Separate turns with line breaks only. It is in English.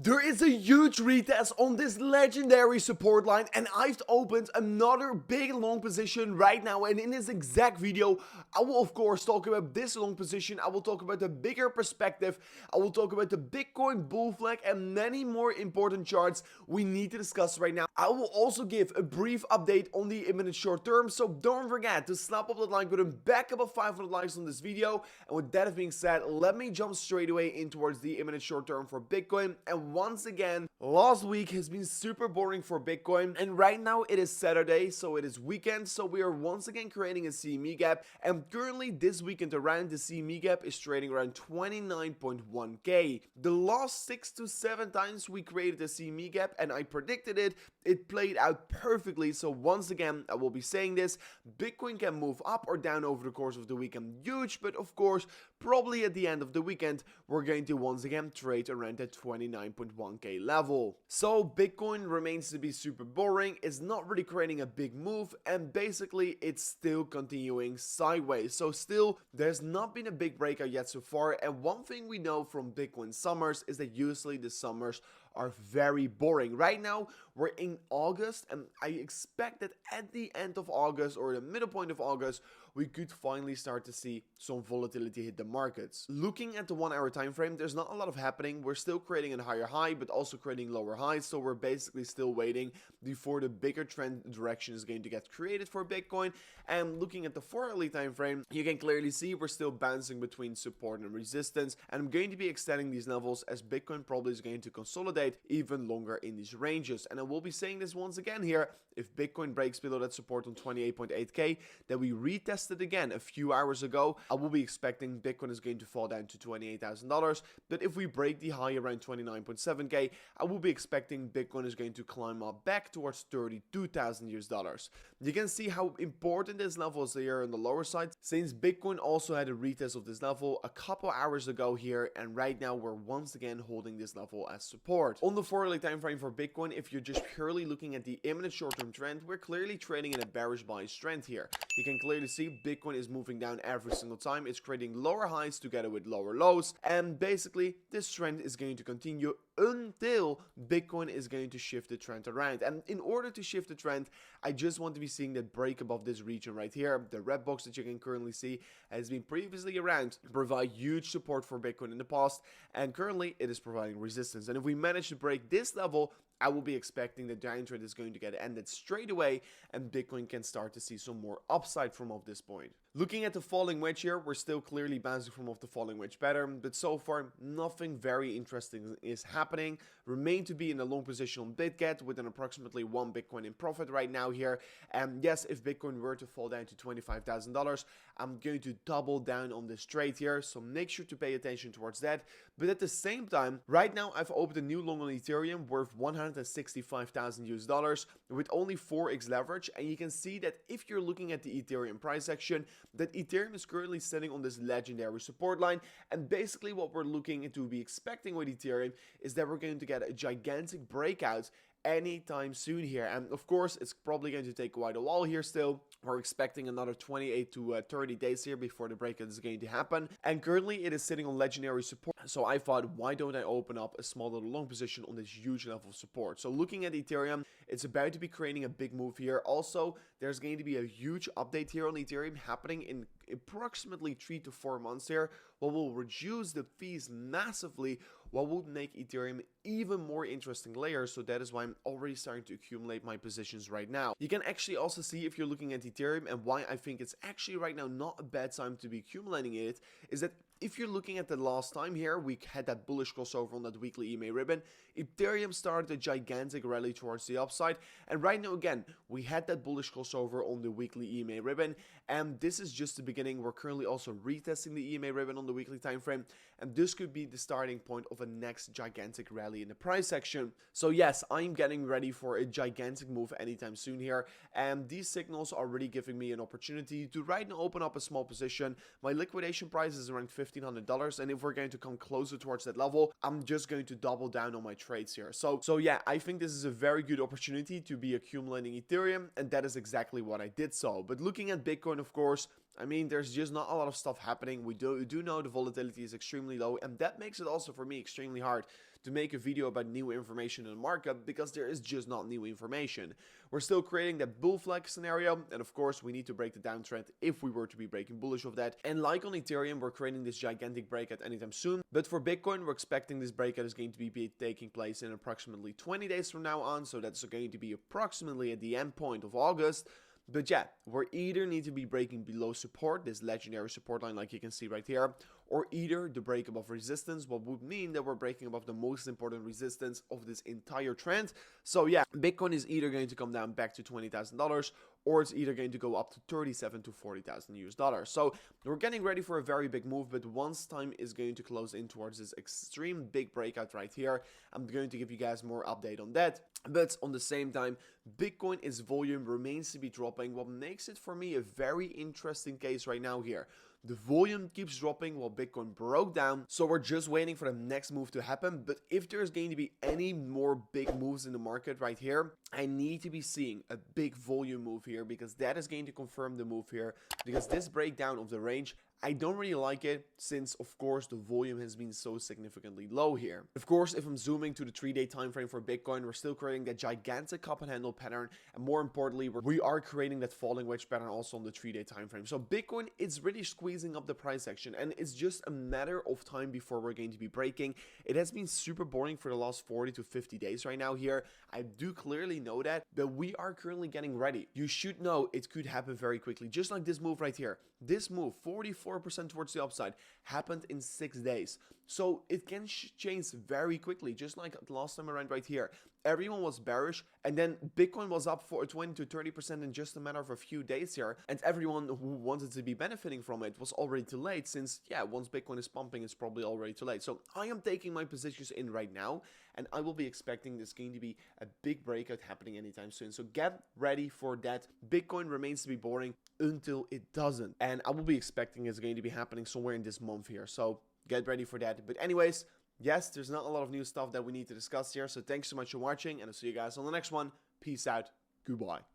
There is a huge retest on this legendary support line, and I've opened another big long position right now. And in this exact video, I will of course talk about this long position. I will talk about the bigger perspective. I will talk about the Bitcoin bull flag and many more important charts we need to discuss right now. I will also give a brief update on the imminent short term, so don't forget to slap up that like button, back up 500 likes on this video. And with that being said, let me jump straight away in towards the imminent short term for Bitcoin. And once again, last week has been super boring for Bitcoin, and right now it is Saturday, so it is weekend, so we are once again creating a CME gap, and currently this weekend around, the CME gap is trading around 29.1k. The last 6 to 7 times we created a CME gap and I predicted it, it played out perfectly. So once again, I will be saying this, Bitcoin can move up or down over the course of the weekend, huge, but of course, probably at the end of the weekend, we're going to once again trade around that 29.1k level. So Bitcoin remains to be super boring, it's not really creating a big move, and basically it's still continuing sideways. So still, there's not been a big breakout yet so far, and one thing we know from Bitcoin summers is that usually the summers are very boring. Right now, we're in August, and I expect that at the end of August or the middle point of August, we could finally start to see some volatility hit the markets. Looking at the 1 hour time frame, there's not a lot of happening. We're still creating a higher high, but also creating lower highs. So we're basically still waiting before the bigger trend direction is going to get created for Bitcoin. And looking at the 4 hourly time frame, you can clearly see we're still bouncing between support and resistance. And I'm going to be extending these levels as Bitcoin probably is going to consolidate even longer in these ranges. And I will be saying this once again here, if Bitcoin breaks below that support on 28.8k that we retested again a few hours ago, I will be expecting Bitcoin is going to fall down to $28,000. But if we break the high around 29.7k, I will be expecting Bitcoin is going to climb up back towards $32,000. You can see how important this level is here on the lower side, since Bitcoin also had a retest of this level a couple hours ago here, and right now we're once again holding this level as support. On the 4 hourly time frame for Bitcoin, if you're just purely looking at the imminent short-term trend, we're clearly trading in a bearish bias trend here. You can clearly see Bitcoin is moving down every single time. It's creating lower highs together with lower lows, and basically this trend is going to continue until Bitcoin is going to shift the trend around. And in order to shift the trend, I just want to be seeing that break above this region right here. The red box that you can currently see has been previously around to provide huge support for Bitcoin in the past, and currently it is providing resistance. And if we manage to break this level, I will be expecting the downtrend is going to get ended straight away, and Bitcoin can start to see some more upside from off this point. Looking at the falling wedge here, we're still clearly bouncing from off the falling wedge pattern, but so far nothing very interesting is happening. Remain to be in a long position on BitGet with an approximately 1 Bitcoin in profit right now here. And yes, if Bitcoin were to fall down to $25,000, I'm going to double down on this trade here, so make sure to pay attention towards that. But at the same time, right now I've opened a new long on Ethereum worth $165,000 with only 4x leverage, and you can see that if you're looking at the Ethereum price action, that Ethereum is currently sitting on this legendary support line, and basically what we're looking to be expecting with Ethereum is that we're going to get a gigantic breakout anytime soon here. And of course, it's probably going to take quite a while here still. We're expecting another 28 to 30 days here before the breakout is going to happen. And currently it is sitting on legendary support. So I thought, why don't I open up a small little long position on this huge level of support? So looking at Ethereum, it's about to be creating a big move here. Also, there's going to be a huge update here on Ethereum happening in approximately 3 to 4 months here, what will reduce the fees massively, what will make Ethereum even more interesting layer. So that is why I'm already starting to accumulate my positions right now. You can actually also see, if you're looking at Ethereum, and why I think it's actually right now not a bad time to be accumulating it, is that if you're looking at the last time here, we had that bullish crossover on that weekly EMA ribbon. Ethereum started a gigantic rally towards the upside, and right now again, we had that bullish crossover on the weekly EMA ribbon, and this is just the beginning. We're currently also retesting the EMA ribbon on the weekly time frame, and this could be the starting point of a next gigantic rally in the price action. So yes, I'm getting ready for a gigantic move anytime soon here, and these signals are really giving me an opportunity to right now open up a small position. My liquidation price is around $1,500, and if we're going to come closer towards that level, I'm just going to double down on my trades here. So yeah, I think this is a very good opportunity to be accumulating Ethereum, and that is exactly what I did so. But looking at Bitcoin, of course, I mean, there's just not a lot of stuff happening. We do know the volatility is extremely low, and that makes it also for me extremely hard to make a video about new information in the market because there is just not new information. We're still creating that bull flag scenario, and of course we need to break the downtrend if we were to be breaking bullish of that. And like on Ethereum, we're creating this gigantic breakout anytime soon, but for Bitcoin we're expecting this breakout is going to be taking place in approximately 20 days from now on, so that's going to be approximately at the end point of August. But yeah, we either need to be breaking below support, this legendary support line like you can see right here, or either the break above resistance, what would mean that we're breaking above the most important resistance of this entire trend. So yeah, Bitcoin is either going to come down back to $20,000 or it's either going to go up to 37 to 40,000 US dollars. So we're getting ready for a very big move, but once time is going to close in towards this extreme big breakout right here, I'm going to give you guys more update on that. But on the same time, Bitcoin's volume remains to be dropping, what makes it for me a very interesting case right now here. The volume keeps dropping while Bitcoin broke down, so we're just waiting for the next move to happen. But if there's going to be any more big moves in the market right here, I need to be seeing a big volume move here, because that is going to confirm the move here, because this breakdown of the range, I don't really like it, since of course the volume has been so significantly low here. Of course, if I'm zooming to the 3-day time frame for Bitcoin, we're still creating that gigantic cup and handle pattern, and more importantly, we are creating that falling wedge pattern also on the 3-day time frame. So Bitcoin is really squeezing up the price action, and it's just a matter of time before we're going to be breaking. It has been super boring for the last 40 to 50 days right now here. I do clearly know that, but we are currently getting ready. You should know it could happen very quickly, just like this move right here. This move, 44% towards the upside, happened in 6 days. So it can change very quickly, just like the last time around right here. Everyone was bearish, and then Bitcoin was up for 20 to 30% in just a matter of a few days here, and everyone who wanted to be benefiting from it was already too late, since yeah, once Bitcoin is pumping, it's probably already too late. So I am taking my positions in right now, and I will be expecting this going to be a big breakout happening anytime soon. So get ready for that. Bitcoin remains to be boring until it doesn't, and I will be expecting it's going to be happening somewhere in this month here. So get ready for that. But anyways, yes, there's not a lot of new stuff that we need to discuss here. So thanks so much for watching, and I'll see you guys on the next one. Peace out. Goodbye.